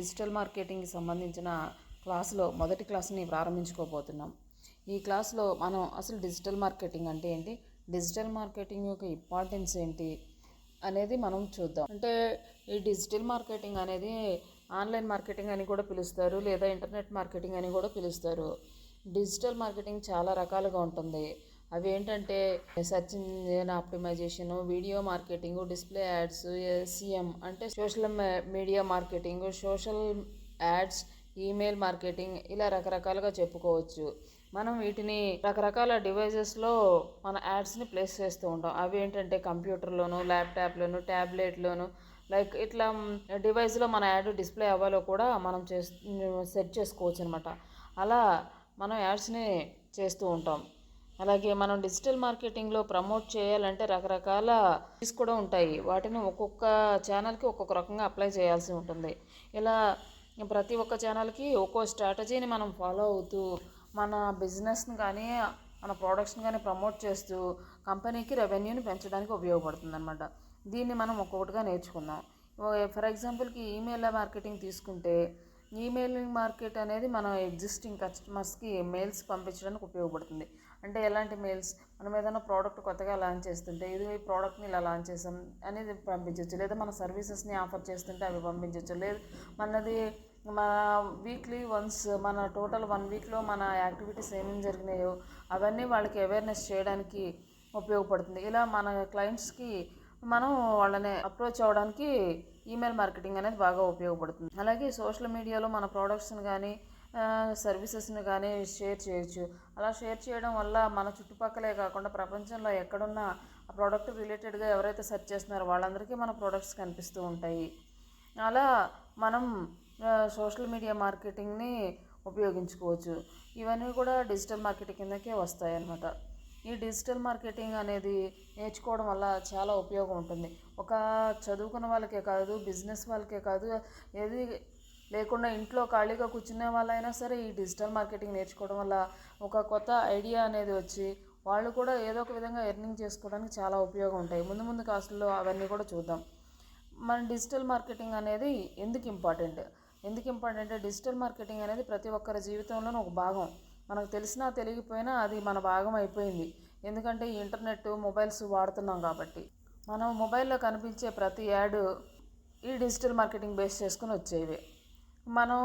Digital మార్కెటింగ్కి సంబంధించిన క్లాసులో మొదటి క్లాస్ని ప్రారంభించుకోబోతున్నాం. ఈ క్లాస్లో మనం అసలు డిజిటల్ మార్కెటింగ్ అంటే ఏంటి, డిజిటల్ మార్కెటింగ్ యొక్క ఇంపార్టెన్స్ ఏంటి అనేది మనం చూద్దాం. అంటే ఈ డిజిటల్ మార్కెటింగ్ అనేది ఆన్లైన్ మార్కెటింగ్ అని కూడా పిలుస్తారు, లేదా ఇంటర్నెట్ మార్కెటింగ్ అని కూడా పిలుస్తారు. డిజిటల్ మార్కెటింగ్ చాలా రకాలుగా ఉంటుంది. అవి ఏంటంటే search engine optimisation, video marketing, display ads, SCM అంటే social media marketing, social ads, email marketing, ఇలా రకరకాలుగా చెప్పుకోవచ్చు. మనం వీటిని రకరకాల డివైజెస్లో మన యాడ్స్ని ప్లేస్ చేస్తూ ఉంటాం. అవి ఏంటంటే కంప్యూటర్లోను, ల్యాప్టాప్లోను, ట్యాబ్లెట్లోను, లైక్ ఇట్లా డివైస్లో మన యాడ్ డిస్ప్లే అవ్వాలో కూడా మనం సెట్ చేసుకోవచ్చు అనమాట. అలా మనం యాడ్స్ని చేస్తూ ఉంటాం. అలాగే మనం డిజిటల్ మార్కెటింగ్లో ప్రమోట్ చేయాలంటే రకరకాల ఫీస్ కూడా ఉంటాయి. వాటిని ఒక్కొక్క ఛానల్కి ఒక్కొక్క రకంగా అప్లై చేయాల్సి ఉంటుంది. ఇలా ప్రతి ఒక్క ఛానల్కి ఒక్కో స్ట్రాటజీని మనం ఫాలో అవుతూ మన బిజినెస్ని కానీ మన ప్రోడక్ట్స్ని కానీ ప్రమోట్ చేస్తూ కంపెనీకి రెవెన్యూని పెంచడానికి ఉపయోగపడుతుంది అనమాట. దీన్ని మనం ఒక్కొక్కటిగా నేర్చుకుందాం. ఫర్ ఎగ్జాంపుల్కి ఈమెయిల్ మార్కెటింగ్ తీసుకుంటే, ఈమెయిలింగ్ మార్కెట్ అనేది మన ఎగ్జిస్టింగ్ కస్టమర్స్కి మెయిల్స్ పంపించడానికి ఉపయోగపడుతుంది. అంటే ఎలాంటి మెయిల్స్, మనం ఏదైనా ప్రోడక్ట్ కొత్తగా లాంచ్ చేస్తుంటే ఇది ఈ ప్రోడక్ట్ని ఇలా లాంచ్ చేసాం అనేది పంపించవచ్చు, లేదా మన సర్వీసెస్ని ఆఫర్ చేస్తుంటే అవి పంపించవచ్చు, లేదు మన వీక్లీ వన్స్ మన టోటల్ 1 వీక్లో మన యాక్టివిటీస్ ఏమేమి జరిగినాయో అవన్నీ వాళ్ళకి అవేర్నెస్ చేయడానికి ఉపయోగపడుతుంది. ఇలా మన క్లయింట్స్కి మనం వాళ్ళని అప్రోచ్ అవ్వడానికి ఈమెయిల్ మార్కెటింగ్ అనేది బాగా ఉపయోగపడుతుంది. అలాగే సోషల్ మీడియాలో మన ప్రోడక్ట్స్ని కానీ సర్వీసెస్ని కానీ షేర్ చేయొచ్చు. అలా షేర్ చేయడం వల్ల మన చుట్టుపక్కలే కాకుండా ప్రపంచంలో ఎక్కడున్నా ఆ ప్రోడక్ట్ రిలేటెడ్గా ఎవరైతే సెర్చ్ చేస్తున్నారో వాళ్ళందరికీ మన ప్రోడక్ట్స్ కనిపిస్తూ ఉంటాయి. అలా మనం సోషల్ మీడియా మార్కెటింగ్ని ఉపయోగించుకోవచ్చు. ఇవన్నీ కూడా డిజిటల్ మార్కెటింగ్ కిందకే వస్తాయి అన్నమాట. ఈ డిజిటల్ మార్కెటింగ్ అనేది నేర్చుకోవడం వల్ల చాలా ఉపయోగం ఉంటుంది. ఒక చదువుకున్న వాళ్ళకే కాదు, బిజినెస్ వాళ్ళకే కాదు, ఏది లేకుండా ఇంట్లో ఖాళీగా కూర్చునే వాళ్ళైనా సరే ఈ డిజిటల్ మార్కెటింగ్ నేర్చుకోవడం వల్ల ఒక కొత్త ఐడియా అనేది వచ్చి వాళ్ళు కూడా ఏదో ఒక విధంగా ఎర్నింగ్ చేసుకోవడానికి చాలా ఉపయోగం ఉంటాయి. ముందు క్లాసుల్లో అవన్నీ కూడా చూద్దాం. మన డిజిటల్ మార్కెటింగ్ అనేది ఎందుకు ఇంపార్టెంట్ అంటే డిజిటల్ మార్కెటింగ్ అనేది ప్రతి ఒక్కరి జీవితంలోనూ ఒక భాగం. మనకు తెలిసినా తెలియకపోయినా అది మన భాగం అయిపోయింది. ఎందుకంటే ఈ ఇంటర్నెట్, మొబైల్స్ వాడుతున్నాం కాబట్టి. మనం మొబైల్లో కనిపించే ప్రతి యాడ్ ఈ డిజిటల్ మార్కెటింగ్ బేస్ చేసుకుని వచ్చేవి. మనం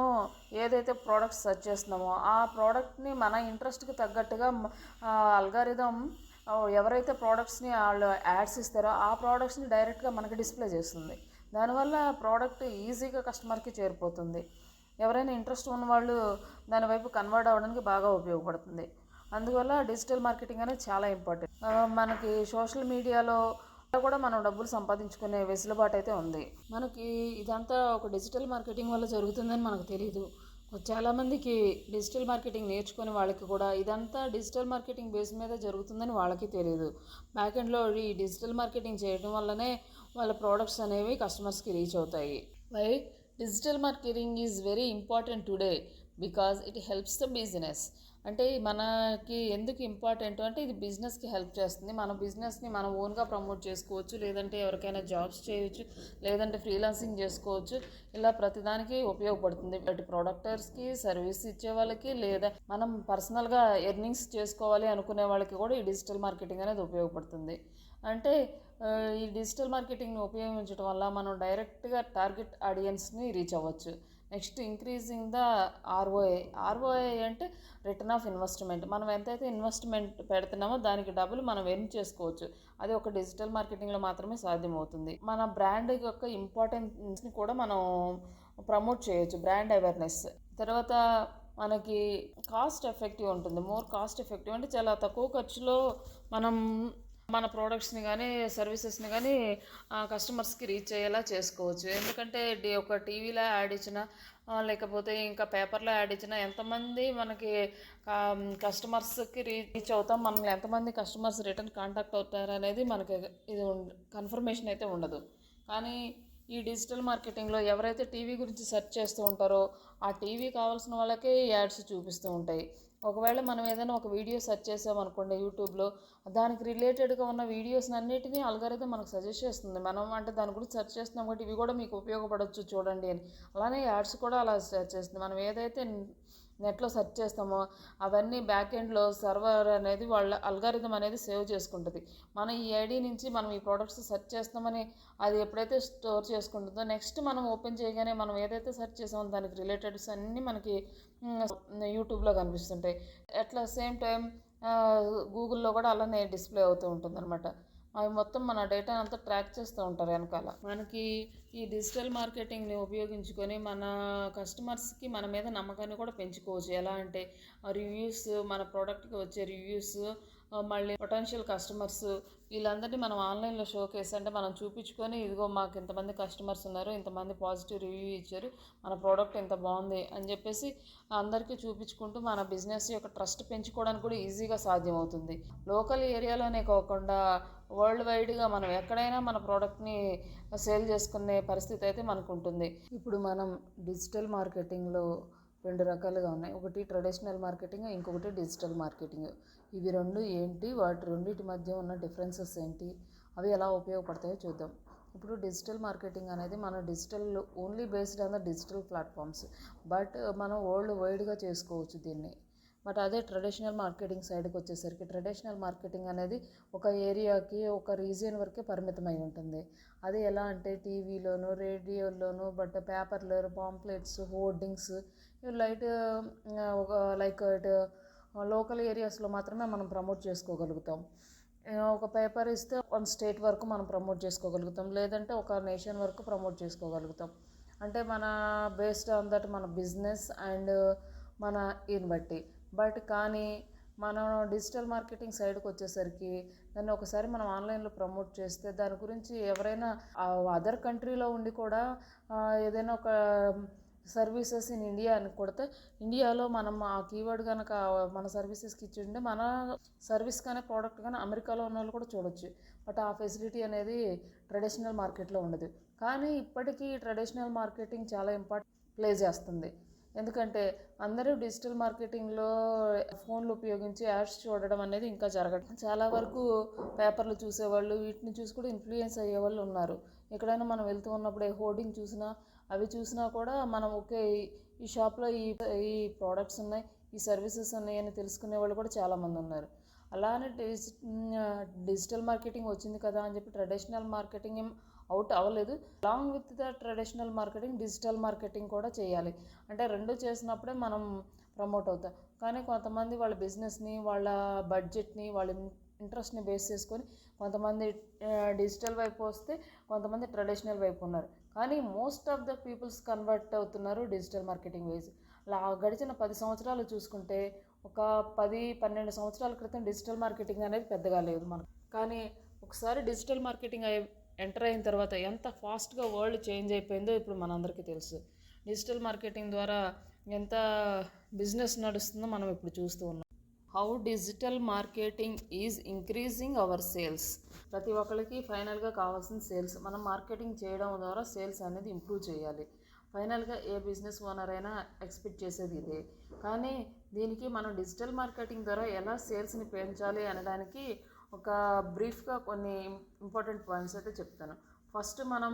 ఏదైతే ప్రోడక్ట్స్ సెర్చ్ చేస్తున్నామో ఆ ప్రోడక్ట్ని మన ఇంట్రెస్ట్కి తగ్గట్టుగా అల్గారిథం ఎవరైతే ప్రోడక్ట్స్ని వాళ్ళు యాడ్స్ ఇస్తారో ఆ ప్రోడక్ట్స్ని డైరెక్ట్గా మనకి డిస్ప్లే చేస్తుంది. దానివల్ల ప్రోడక్ట్ ఈజీగా కస్టమర్కి చేరిపోతుంది. ఎవరైనా ఇంట్రెస్ట్ ఉన్న వాళ్ళు దాని వైపు కన్వర్ట్ అవ్వడానికి బాగా ఉపయోగపడుతుంది. అందువల్ల డిజిటల్ మార్కెటింగ్ అనేది చాలా ఇంపార్టెంట్. మనకి సోషల్ మీడియాలో కూడా మనం డబ్బులు సంపాదించుకునే వెసులుబాటు అయితే ఉంది. మనకి ఇదంతా ఒక డిజిటల్ మార్కెటింగ్ వల్ల జరుగుతుందని మనకు తెలియదు. చాలామందికి డిజిటల్ మార్కెటింగ్ నేర్చుకునే వాళ్ళకి కూడా ఇదంతా డిజిటల్ మార్కెటింగ్ బేస్ మీద జరుగుతుందని వాళ్ళకి తెలియదు. బ్యాక్ ఎండ్లో ఈ డిజిటల్ మార్కెటింగ్ చేయడం వల్లనే వాళ్ళ ప్రోడక్ట్స్ అనేవి కస్టమర్స్కి రీచ్ అవుతాయి. Why digital marketing is very important today because it helps the business. అంటే మనకి ఎందుకు ఇంపార్టెంట్ అంటే ఇది బిజినెస్కి హెల్ప్ చేస్తుంది. మన బిజినెస్ని మనం ఓన్గా ప్రమోట్ చేసుకోవచ్చు, లేదంటే ఎవరికైనా జాబ్స్ చేయొచ్చు, లేదంటే ఫ్రీలాన్సింగ్ చేసుకోవచ్చు. ఇలా ప్రతిదానికి ఉపయోగపడుతుంది. బట్ ప్రొడక్టర్స్కి, సర్వీస్ ఇచ్చే వాళ్ళకి, లేదా మనం పర్సనల్గా ఎర్నింగ్స్ చేసుకోవాలి అనుకునే వాళ్ళకి కూడా ఈ డిజిటల్ మార్కెటింగ్ అనేది ఉపయోగపడుతుంది. అంటే ఈ డిజిటల్ మార్కెటింగ్ని ఉపయోగించడం వల్ల మనం డైరెక్ట్గా టార్గెట్ ఆడియన్స్ని రీచ్ అవ్వచ్చు. నెక్స్ట్ ఇంక్రీజింగ్ ద ఆర్ఓఐ అంటే రిటర్న్ ఆఫ్ ఇన్వెస్ట్మెంట్. మనం ఎంతైతే ఇన్వెస్ట్మెంట్ పెడుతున్నామో దానికి డబ్బులు మనం ఎర్న్ చేసుకోవచ్చు. అది ఒక డిజిటల్ మార్కెటింగ్లో మాత్రమే సాధ్యమవుతుంది. మన బ్రాండ్ యొక్క ఇంపార్టెన్స్ని కూడా మనం ప్రమోట్ చేయొచ్చు, బ్రాండ్ అవేర్నెస్. తర్వాత మనకి కాస్ట్ ఎఫెక్టివ్ ఉంటుంది. మోర్ కాస్ట్ ఎఫెక్టివ్ అంటే చాలా తక్కువ ఖర్చులో మనం మన ప్రోడక్ట్స్ని కానీ సర్వీసెస్ని కానీ కస్టమర్స్కి రీచ్ అయ్యేలా చేసుకోవచ్చు. ఎందుకంటే ఒక టీవీలో యాడ్ ఇచ్చినా లేకపోతే ఇంకా పేపర్లో యాడ్ ఇచ్చినా ఎంతమంది మనకి కస్టమర్స్కి రీచ్ అవుతాం, మనల్ని ఎంతమంది కస్టమర్స్ రిటర్న్ కాంటాక్ట్ అవుతారు అనేది మనకి ఇది కన్ఫర్మేషన్ అయితే ఉండదు. కానీ ఈ డిజిటల్ మార్కెటింగ్లో ఎవరైతే టీవీ గురించి సెర్చ్ చేస్తూ ఉంటారో ఆ టీవీ కావాల్సిన వాళ్ళకే యాడ్స్ చూపిస్తూ ఉంటాయి. ఒకవేళ మనం ఏదైనా ఒక వీడియో సెర్చ్ చేసామనుకోండి యూట్యూబ్లో, దానికి రిలేటెడ్గా ఉన్న వీడియోస్ అన్నిటినీ అల్గారిథం మనకు సజెస్ట్ చేస్తుంది. మనం అంటే దాని గురించి సెర్చ్ చేస్తున్నాం కాబట్టి ఇవి కూడా మీకు ఉపయోగపడవచ్చు చూడండి అని. అలానే యాడ్స్ కూడా అలా సెర్చ్ చేస్తుంది. మనం ఏదైతే నెట్లో సెర్చ్ చేస్తామో అవన్నీ బ్యాక్ ఎండ్లో సర్వర్ అనేది వాళ్ళ అల్గారిథం అనేది సేవ్ చేసుకుంటుంది. మనం ఈ ఐడి నుంచి మనం ఈ ప్రోడక్ట్స్ సెర్చ్ చేస్తామని అది ఎప్పుడైతే స్టోర్ చేసుకుంటుందో నెక్స్ట్ మనం ఓపెన్ చేయగానే మనం ఏదైతే సెర్చ్ చేసామో దానికి రిలేటెడ్స్ అన్నీ మనకి యూట్యూబ్లో కనిపిస్తుంటాయి. అట్లా సేమ్ టైం గూగుల్లో కూడా అలానే డిస్ప్లే అవుతూ ఉంటుంది అనమాట. అవి మొత్తం మన డేటా అంతా ట్రాక్ చేస్తూ ఉంటారు వెనకాల. మనకి ఈ డిజిటల్ మార్కెటింగ్ని ఉపయోగించుకొని మన కస్టమర్స్కి మన మీద నమ్మకాన్ని కూడా పెంచుకోవచ్చు. ఎలా అంటే రివ్యూస్, మన ప్రోడక్ట్కి వచ్చే రివ్యూస్, మళ్ళీ పొటెన్షియల్ కస్టమర్స్ వీళ్ళందరినీ మనం ఆన్లైన్లో షోకేస్ అంటే మనం చూపించుకొని ఇదిగో మాకు ఇంతమంది కస్టమర్స్ ఉన్నారు, ఇంతమంది పాజిటివ్ రివ్యూ ఇచ్చారు, మన ప్రోడక్ట్ ఇంత బాగుంది అని చెప్పేసి అందరికీ చూపించుకుంటూ మన బిజినెస్ యొక్క ట్రస్ట్ పెంచుకోవడానికి కూడా ఈజీగా సాధ్యమవుతుంది. లోకల్ ఏరియాలోనే కాకుండా వరల్డ్ వైడ్గా మనం ఎక్కడైనా మన ప్రోడక్ట్ని సేల్ చేసుకునే పరిస్థితి అయితే మనకు ఉంటుంది. ఇప్పుడు మనం డిజిటల్ మార్కెటింగ్లో రెండు రకాలుగా ఉన్నాయి. ఒకటి ట్రెడిషనల్ మార్కెటింగ్, ఇంకొకటి డిజిటల్ మార్కెటింగ్. ఇవి రెండు ఏంటి, వాటి రెండింటి మధ్య ఉన్న డిఫరెన్సెస్ ఏంటి, అవి ఎలా ఉపయోగపడతాయో చూద్దాం. ఇప్పుడు డిజిటల్ మార్కెటింగ్ అనేది మన digital only based on the digital platforms, but మనం వరల్డ్ వైడ్గా చేసుకోవచ్చు దీన్ని. బట్ అదే ట్రెడిషనల్ మార్కెటింగ్ సైడ్కి వచ్చేసరికి ట్రెడిషనల్ మార్కెటింగ్ అనేది ఒక ఏరియాకి ఒక రీజియన్ వరకే పరిమితమై ఉంటుంది. అది ఎలా అంటే టీవీలోను, రేడియోలోను, బట్ పేపర్లో, పాంప్లెట్స్, హోర్డింగ్స్, లైట్ ఒక లైక్ లోకల్ ఏరియాస్లో మాత్రమే మనం ప్రమోట్ చేసుకోగలుగుతాం. ఒక పేపర్ ఇస్తే వన్ స్టేట్ వరకు మనం ప్రమోట్ చేసుకోగలుగుతాం, లేదంటే ఒక నేషన్ వరకు ప్రమోట్ చేసుకోగలుగుతాం. అంటే మన బేస్డ్ ఆన్ దట్ మన బిజినెస్ అండ్ మన దీన్ని బట్టి. బట్ కానీ మనం డిజిటల్ మార్కెటింగ్ సైడ్కి వచ్చేసరికి దాన్ని ఒకసారి మనం ఆన్లైన్లో ప్రమోట్ చేస్తే దాని గురించి ఎవరైనా అదర్ కంట్రీలో ఉండి కూడా ఏదైనా ఒక సర్వీసెస్ ఇన్ ఇండియా అని కొడితే ఇండియాలో మనం ఆ కీవర్డ్ కనుక మన సర్వీసెస్కి ఇచ్చి ఉంటే మన సర్వీస్ కానీ ప్రోడక్ట్ కానీ అమెరికాలో ఉన్న వాళ్ళు కూడా చూడొచ్చు. బట్ ఆ ఫెసిలిటీ అనేది ట్రెడిషనల్ మార్కెట్లో ఉండదు. కానీ ఇప్పటికీ ట్రెడిషనల్ మార్కెటింగ్ చాలా ప్లే చేస్తుంది. ఎందుకంటే అందరూ డిజిటల్ మార్కెటింగ్లో ఫోన్లు ఉపయోగించి యాడ్స్ చూడడం అనేది ఇంకా జరగడం. చాలా వరకు పేపర్లు చూసేవాళ్ళు వీటిని చూసి కూడా ఇన్ఫ్లుయెన్స్ అయ్యేవాళ్ళు ఉన్నారు. ఎక్కడైనా మనం వెళ్తూ ఉన్నప్పుడు హోర్డింగ్ చూసినా అవి చూసినా కూడా మనం ఓకే ఈ షాప్లో ఈ ప్రోడక్ట్స్ ఉన్నాయి, ఈ సర్వీసెస్ ఉన్నాయి అని తెలుసుకునే వాళ్ళు కూడా చాలామంది ఉన్నారు. అలానే డిజిటల్ మార్కెటింగ్ వచ్చింది కదా అని చెప్పి ట్రెడిషనల్ మార్కెటింగ్ ఏం అవుట్ అవ్వలేదు. Along with the traditional marketing digital marketing కూడా చేయాలి. అంటే రెండు చేసినప్పుడే మనం ప్రమోట్ అవుతాం. కానీ కొంతమంది వాళ్ళ బిజినెస్ని, వాళ్ళ బడ్జెట్ని, వాళ్ళ ఇంట్రెస్ట్ని బేస్ చేసుకొని కొంతమంది డిజిటల్ వైపు వస్తే కొంతమంది ట్రెడిషనల్ వైపు ఉన్నారు. కానీ most of the peoples convert అవుతున్నారు డిజిటల్ మార్కెటింగ్ వైజ్. అలా గడిచిన 10 సంవత్సరాలు చూసుకుంటే ఒక 10-12 సంవత్సరాల క్రితం డిజిటల్ మార్కెటింగ్ అనేది పెద్దగా లేదు మనకు. కానీ ఒకసారి డిజిటల్ మార్కెటింగ్ ఎంటర్ అయిన తర్వాత ఎంత ఫాస్ట్గా వరల్డ్ చేంజ్ అయిపోయిందో ఇప్పుడు మనందరికీ తెలుసు. డిజిటల్ మార్కెటింగ్ ద్వారా ఎంత బిజినెస్ నడుస్తుందో మనం ఇప్పుడు చూస్తూ ఉన్నాం. How digital marketing is increasing our sales. ప్రతి ఒక్కరికి ఫైనల్గా కావాల్సిన సేల్స్. మనం మార్కెటింగ్ చేయడం ద్వారా సేల్స్ అనేది ఇంప్రూవ్ చేయాలి. ఫైనల్గా ఏ బిజినెస్ ఓనర్ అయినా ఎక్స్పెక్ట్ చేసేది ఇదే. కానీ దీనికి మనం డిజిటల్ మార్కెటింగ్ ద్వారా ఎలా సేల్స్ని పెంచాలి అనడానికి ఒక బ్రీఫ్గా కొన్ని ఇంపార్టెంట్ పాయింట్స్ అయితే చెప్తాను. ఫస్ట్ మనం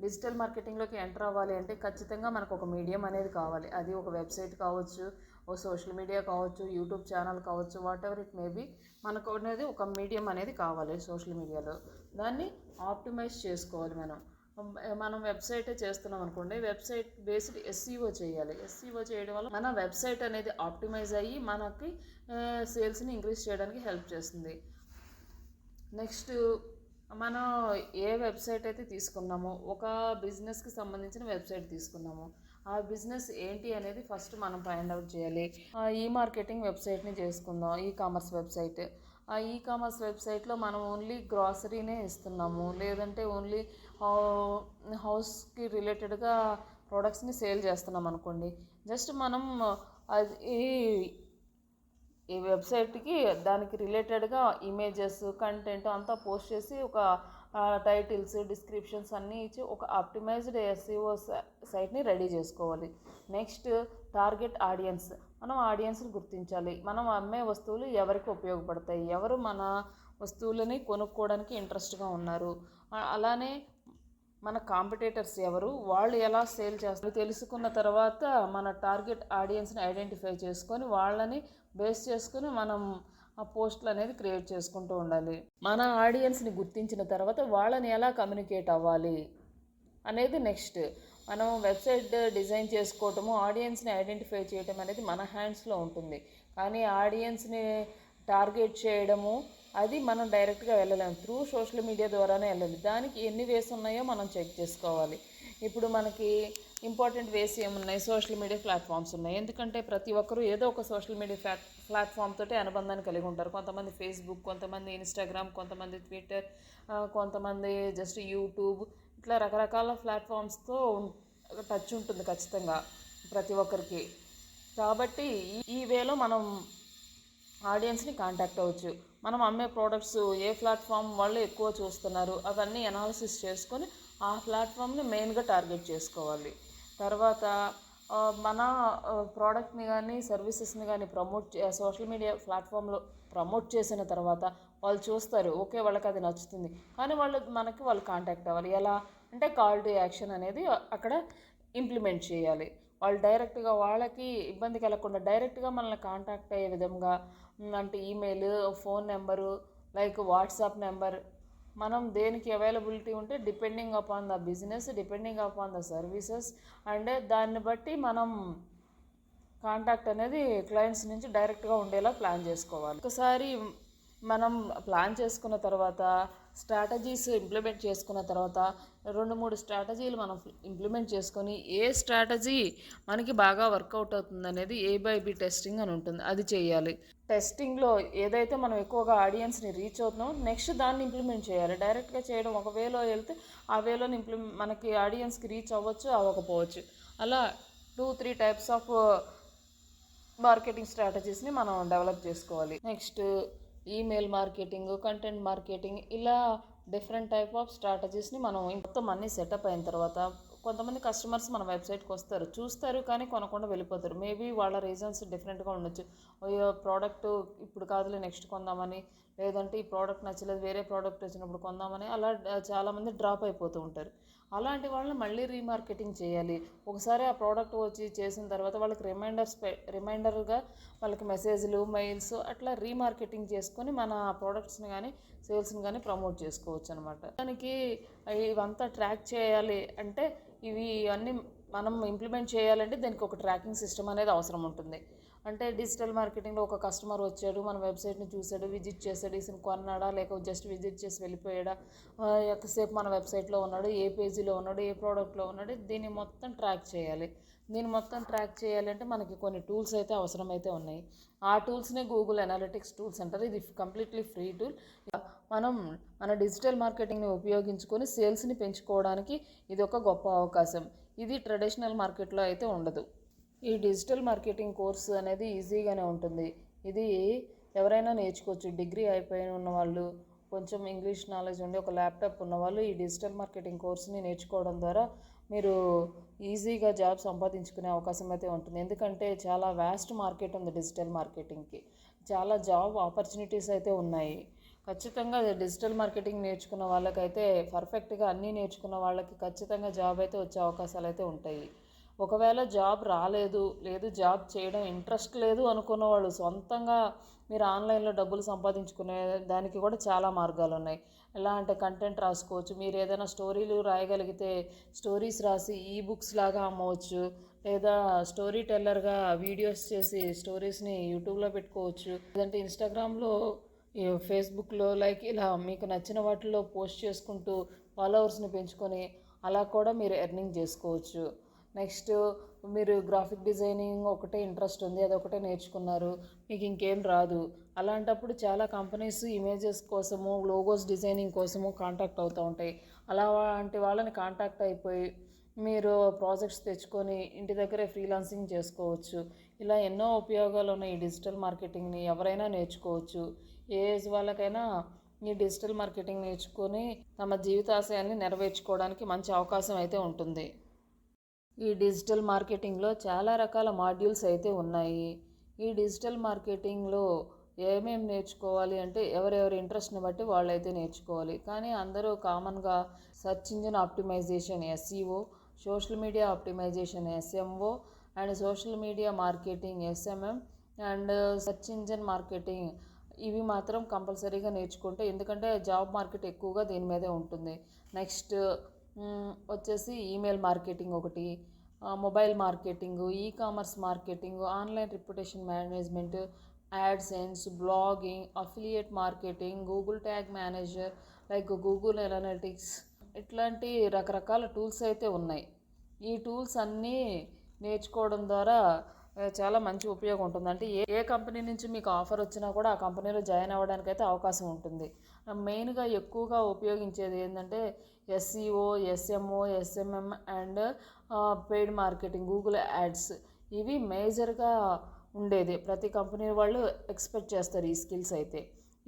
డిజిటల్ మార్కెటింగ్లోకి ఎంటర్ అవ్వాలి అంటే ఖచ్చితంగా మనకు ఒక మీడియం అనేది కావాలి. అది ఒక వెబ్సైట్ కావచ్చు, ఓ సోషల్ మీడియా కావచ్చు, యూట్యూబ్ ఛానల్ కావచ్చు, whatever it may be, మనకు అనేది ఒక మీడియం అనేది కావాలి సోషల్ మీడియాలో. దాన్ని ఆప్టిమైజ్ చేసుకోవాలి. మనం వెబ్సైటే చేస్తున్నాం అనుకోండి, వెబ్సైట్ బేస్డ్ ఎస్ఈఓ చేయాలి. ఎస్ఈఓ చేయడం వల్ల మన వెబ్సైట్ అనేది ఆప్టిమైజ్ అయ్యి మనకి సేల్స్ని ఇంక్రీజ్ చేయడానికి హెల్ప్ చేస్తుంది. నెక్స్ట్ మనం ఏ వెబ్సైట్ అయితే తీసుకున్నామో, ఒక బిజినెస్కి సంబంధించిన వెబ్సైట్ తీసుకున్నాము, ఆ బిజినెస్ ఏంటి అనేది ఫస్ట్ మనం ఫైండ్ అవుట్ చేయాలి. ఈ మార్కెటింగ్ వెబ్సైట్ని చేసుకుందాం, ఈ కామర్స్ వెబ్సైట్. ఆ ఈ కామర్స్ వెబ్సైట్లో మనం ఓన్లీ గ్రాసరీనే ఇస్తున్నాము, లేదంటే ఓన్లీ హౌస్కి రిలేటెడ్గా ప్రోడక్ట్స్ని సేల్ చేస్తున్నాం అనుకోండి. జస్ట్ మనం అది ఈ వెబ్సైట్కి దానికి రిలేటెడ్గా ఇమేజెస్, కంటెంట్ అంతా పోస్ట్ చేసి ఒక టైటిల్స్, డిస్క్రిప్షన్స్ అన్నీ ఇచ్చి ఒక ఆప్టిమైజ్డ్ ఎస్ఈఓ సైట్ని రెడీ చేసుకోవాలి. Next target audience. మనం ఆడియన్స్ని గుర్తించాలి. మనం అమ్మే వస్తువులు ఎవరికి ఉపయోగపడతాయి, ఎవరు మన వస్తువులని కొనుక్కోవడానికి ఇంట్రెస్ట్గా ఉన్నారు, అలానే మన కాంపిటేటర్స్ ఎవరు, వాళ్ళు ఎలా సేల్ చేస్తారు తెలుసుకున్న తర్వాత మన టార్గెట్ ఆడియన్స్ని ఐడెంటిఫై చేసుకొని వాళ్ళని బేస్ చేసుకొని మనం ఆ పోస్టులు అనేది క్రియేట్ చేసుకుంటూ ఉండాలి. మన ఆడియన్స్ని గుర్తించిన తర్వాత వాళ్ళని ఎలా కమ్యూనికేట్ అవ్వాలి అనేది నెక్స్ట్. మనం వెబ్సైట్ డిజైన్ చేసుకోవటము, ఆడియన్స్ని ఐడెంటిఫై చేయటం అనేది మన హ్యాండ్స్లో ఉంటుంది. కానీ ఆడియన్స్ని టార్గెట్ చేయడము అది మనం డైరెక్ట్గా వెళ్ళలేము, త్రూ సోషల్ మీడియా ద్వారానే వెళ్ళాలి. దానికి ఎన్ని వేస్ ఉన్నాయో మనం చెక్ చేసుకోవాలి. ఇప్పుడు మనకి ఇంపార్టెంట్ వేస్ ఏమున్నాయి, సోషల్ మీడియా ప్లాట్ఫామ్స్ ఉన్నాయి. ఎందుకంటే ప్రతి ఒక్కరూ ఏదో ఒక సోషల్ మీడియా ప్లాట్ఫామ్ తోటి అనుబంధాన్ని కలిగి ఉంటారు. కొంతమంది ఫేస్బుక్, కొంతమంది ఇన్స్టాగ్రామ్, కొంతమంది ట్విట్టర్, కొంతమంది జస్ట్ యూట్యూబ్, ఇట్లా రకరకాల ప్లాట్ఫామ్స్తో టచ్ ఉంటుంది ఖచ్చితంగా ప్రతి ఒక్కరికి. కాబట్టి ఈ వేలో మనం ఆడియన్స్ని కాంటాక్ట్ అవ్వచ్చు. మనం అమ్మే ప్రోడక్ట్స్ ఏ ప్లాట్ఫామ్ వాళ్ళు ఎక్కువ చూస్తున్నారు అవన్నీ అనాలిసిస్ చేసుకొని ఆ ప్లాట్ఫామ్ని మెయిన్గా టార్గెట్ చేసుకోవాలి. తర్వాత మన ప్రోడక్ట్ని కానీ సర్వీసెస్ని కానీ సోషల్ మీడియా ప్లాట్ఫామ్లో ప్రమోట్ చేసిన తర్వాత వాళ్ళు చూస్తారు, ఓకే వాళ్ళకి అది నచ్చుతుంది, కానీ వాళ్ళు కాంటాక్ట్ అవ్వాలి. ఎలా అంటే కాల్ టు యాక్షన్ అనేది అక్కడ ఇంప్లిమెంట్ చేయాలి. వాళ్ళు డైరెక్ట్గా వాళ్ళకి ఇబ్బంది కలగకుండా డైరెక్ట్గా మనల్ని కాంటాక్ట్ అయ్యే విధంగా, అంటే email, phone number, like WhatsApp number, మనం దేనికి అవైలబిలిటీ ఉంటే depending upon the business, depending upon the services, and దాన్ని బట్టి మనం కాంటాక్ట్ అనేది క్లయింట్స్ నుంచి డైరెక్ట్గా ఉండేలా ప్లాన్ చేసుకోవాలి. ఒకసారి మనం ప్లాన్ చేసుకున్న తర్వాత స్ట్రాటజీస్ ఇంప్లిమెంట్ చేసుకున్న తర్వాత 2-3 స్ట్రాటజీలు మనం ఇంప్లిమెంట్ చేసుకొని ఏ స్ట్రాటజీ మనకి బాగా వర్కౌట్ అవుతుంది అనేది A/B టెస్టింగ్ అని ఉంటుంది, అది చేయాలి. టెస్టింగ్లో ఏదైతే మనం ఎక్కువగా ఆడియన్స్ని రీచ్ అవుతున్నామో నెక్స్ట్ దాన్ని ఇంప్లిమెంట్ చేయాలి. డైరెక్ట్గా చేయడం ఒక వేలో వెళ్తే ఆ వేలోని మనకి ఆడియన్స్కి రీచ్ అవ్వచ్చు, అవ్వకపోవచ్చు. అలా 2-3 టైప్స్ ఆఫ్ మార్కెటింగ్ స్ట్రాటజీస్ని మనం డెవలప్ చేసుకోవాలి. Next email marketing, content marketing, ఇలా డిఫరెంట్ టైప్ ఆఫ్ స్ట్రాటజీస్ని మనం మొత్తం అన్నీ సెటప్ అయిన తర్వాత కొంతమంది కస్టమర్స్ మన వెబ్సైట్కి వస్తారు, చూస్తారు, కానీ కొనకుండా వెళ్ళిపోతారు. మేబీ వాళ్ళ రీజన్స్ డిఫరెంట్గా ఉండొచ్చు. ప్రోడక్ట్ ఇప్పుడు కాదులే నెక్స్ట్ కొందామని, లేదంటే ఈ ప్రోడక్ట్ నచ్చలేదు వేరే ప్రోడక్ట్ వచ్చినప్పుడు కొందామని, అలా చాలామంది డ్రాప్ అయిపోతూ ఉంటారు. అలాంటి వాళ్ళని మళ్ళీ రీమార్కెటింగ్ చేయాలి. ఒకసారి ఆ ప్రోడక్ట్ వచ్చి చేసిన తర్వాత వాళ్ళకి రిమైండర్గా వాళ్ళకి మెసేజ్లు, మెయిల్స్ అట్లా రీమార్కెటింగ్ చేసుకొని మన ప్రోడక్ట్స్ని కానీ సేల్స్ని కానీ ప్రమోట్ చేసుకోవచ్చు అనమాట. దానికి ఇవంతా ట్రాక్ చేయాలి అంటే ఇవి అన్నీ మనం ఇంప్లిమెంట్ చేయాలంటే దానికి ఒక ట్రాకింగ్ సిస్టమ్ అనేది అవసరం ఉంటుంది. అంటే డిజిటల్ మార్కెటింగ్లో ఒక కస్టమర్ వచ్చాడు, మన వెబ్సైట్ని చూశాడు, విజిట్ చేశాడు, ఇసుని కొన్నాడా లేక జస్ట్ విజిట్ చేసి వెళ్ళిపోయాడా, ఎంతసేపు మన వెబ్సైట్లో ఉన్నాడు, ఏ పేజీలో ఉన్నాడు, ఏ ప్రోడక్ట్లో ఉన్నాడు, దీన్ని మొత్తం ట్రాక్ చేయాలి. దీన్ని మొత్తం ట్రాక్ చేయాలంటే మనకి కొన్ని టూల్స్ అయితే అవసరమైతే ఉన్నాయి. ఆ టూల్స్నే గూగుల్ అనాలిటిక్స్ టూల్స్ అంటారు. ఇది కంప్లీట్లీ ఫ్రీ టూల్. మనం మన డిజిటల్ మార్కెటింగ్ని ఉపయోగించుకొని సేల్స్ని పెంచుకోవడానికి ఇది ఒక గొప్ప అవకాశం. ఇది ట్రెడిషనల్ మార్కెట్లో అయితే ఉండదు. ఈ డిజిటల్ మార్కెటింగ్ కోర్స్ అనేది ఈజీగానే ఉంటుంది. ఇది ఎవరైనా నేర్చుకోవచ్చు. డిగ్రీ అయిపోయి ఉన్న వాళ్ళు, కొంచెం ఇంగ్లీష్ నాలెడ్జ్ ఉండి ఒక ల్యాప్టాప్ ఉన్నవాళ్ళు ఈ డిజిటల్ మార్కెటింగ్ కోర్స్ని నేర్చుకోవడం ద్వారా మీరు ఈజీగా జాబ్ సంపాదించుకునే అవకాశం అయితే ఉంటుంది. ఎందుకంటే చాలా వ్యాస్ట్ మార్కెట్ ఉంది డిజిటల్ మార్కెటింగ్కి, చాలా జాబ్ ఆపర్చునిటీస్ అయితే ఉన్నాయి. ఖచ్చితంగా డిజిటల్ మార్కెటింగ్ నేర్చుకున్న వాళ్ళకైతే పర్ఫెక్ట్గా అన్నీ నేర్చుకున్న వాళ్ళకి ఖచ్చితంగా జాబ్ అయితే వచ్చే అవకాశాలు అయితే ఉంటాయి. ఒకవేళ జాబ్ రాలేదు, లేదు జాబ్ చేయడం ఇంట్రెస్ట్ లేదు అనుకున్న వాళ్ళు సొంతంగా మీరు ఆన్లైన్లో డబ్బులు సంపాదించుకునే దానికి కూడా చాలా మార్గాలు ఉన్నాయి. ఎలా అంటే కంటెంట్ రాసుకోవచ్చు. మీరు ఏదైనా స్టోరీలు రాయగలిగితే స్టోరీస్ రాసి ఈబుక్స్ లాగా అమ్మవచ్చు, లేదా స్టోరీ టెల్లర్గా వీడియోస్ చేసి స్టోరీస్ని యూట్యూబ్లో పెట్టుకోవచ్చు, లేదంటే ఇన్స్టాగ్రామ్లో, ఫేస్బుక్లో, లైక్ ఇలా మీకు నచ్చిన వాటిల్లో పోస్ట్ చేసుకుంటూ ఫాలోవర్స్ని పెంచుకొని అలా కూడా మీరు ఎర్నింగ్ చేసుకోవచ్చు. నెక్స్ట్ మీరు గ్రాఫిక్ డిజైనింగ్ ఒకటే ఇంట్రెస్ట్ ఉంది, అదొకటే నేర్చుకున్నారు, మీకు ఇంకేం రాదు. అలాంటప్పుడు చాలా కంపెనీస్ ఇమేజెస్ కోసము, లోగోస్ డిజైనింగ్ కోసము కాంటాక్ట్ అవుతూ ఉంటాయి. అలాంటి వాళ్ళని కాంటాక్ట్ అయిపోయి మీరు ప్రాజెక్ట్స్ తెచ్చుకొని ఇంటి దగ్గరే ఫ్రీలాన్సింగ్ చేసుకోవచ్చు. ఇలా ఎన్నో ఉపయోగాలు ఉన్నాయి. ఈ డిజిటల్ మార్కెటింగ్ని ఎవరైనా నేర్చుకోవచ్చు. ఏ ఏజ్ వాళ్ళకైనా ఈ డిజిటల్ మార్కెటింగ్ నేర్చుకొని తమ జీవితాశయాన్ని నెరవేర్చుకోవడానికి మంచి అవకాశం అయితే ఉంటుంది. ఈ డిజిటల్ మార్కెటింగ్లో చాలా రకాల మాడ్యూల్స్ అయితే ఉన్నాయి. ఈ డిజిటల్ మార్కెటింగ్లో ఏమేమి నేర్చుకోవాలి అంటే ఎవరెవరి ఇంట్రెస్ట్ని బట్టి వాళ్ళైతే నేర్చుకోవాలి. కానీ అందరూ కామన్గా search engine optimisation SEO, social media optimisation SMO and social media marketing SMM and search engine marketing ఇవి మాత్రం కంపల్సరీగా నేర్చుకుంటే, ఎందుకంటే జాబ్ మార్కెట్ ఎక్కువగా దీని మీదే ఉంటుంది. నెక్స్ట్ వచ్చేసి ఈమెయిల్ మార్కెటింగ్ ఒకటి, mobile marketing, commerce marketing, online reputation management, AdSense, blogging, affiliate marketing, Google tag manager like Google analytics, ఇట్లాంటి రకరకాల టూల్స్ అయితే ఉన్నాయి. ఈ టూల్స్ అన్నీ నేర్చుకోవడం ద్వారా చాలా మంచి ఉపయోగం ఉంటుంది. అంటే ఏ కంపెనీ నుంచి మీకు ఆఫర్ వచ్చినా కూడా ఆ కంపెనీలో జాయిన్ అవ్వడానికి అయితే అవకాశం ఉంటుంది. మెయిన్గా ఎక్కువగా ఉపయోగించేది ఏంటంటే SEO, SMO, SMM and paid marketing, Google ads. ఇవి మేజర్గా ఉండేది. ప్రతి కంపెనీ వాళ్ళు ఎక్స్పెక్ట్ చేస్తారు ఈ స్కిల్స్ అయితే.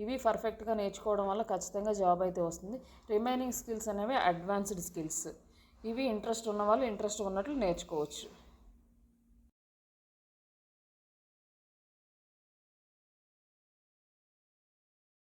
ఇవి పర్ఫెక్ట్గా నేర్చుకోవడం వల్ల ఖచ్చితంగా జాబ్ అయితే వస్తుంది. రిమైనింగ్ స్కిల్స్ అనేవి అడ్వాన్స్డ్ స్కిల్స్. ఇవి ఇంట్రెస్ట్ ఉన్న వాళ్ళు ఇంట్రెస్ట్ ఉన్నట్లు నేర్చుకోవచ్చు.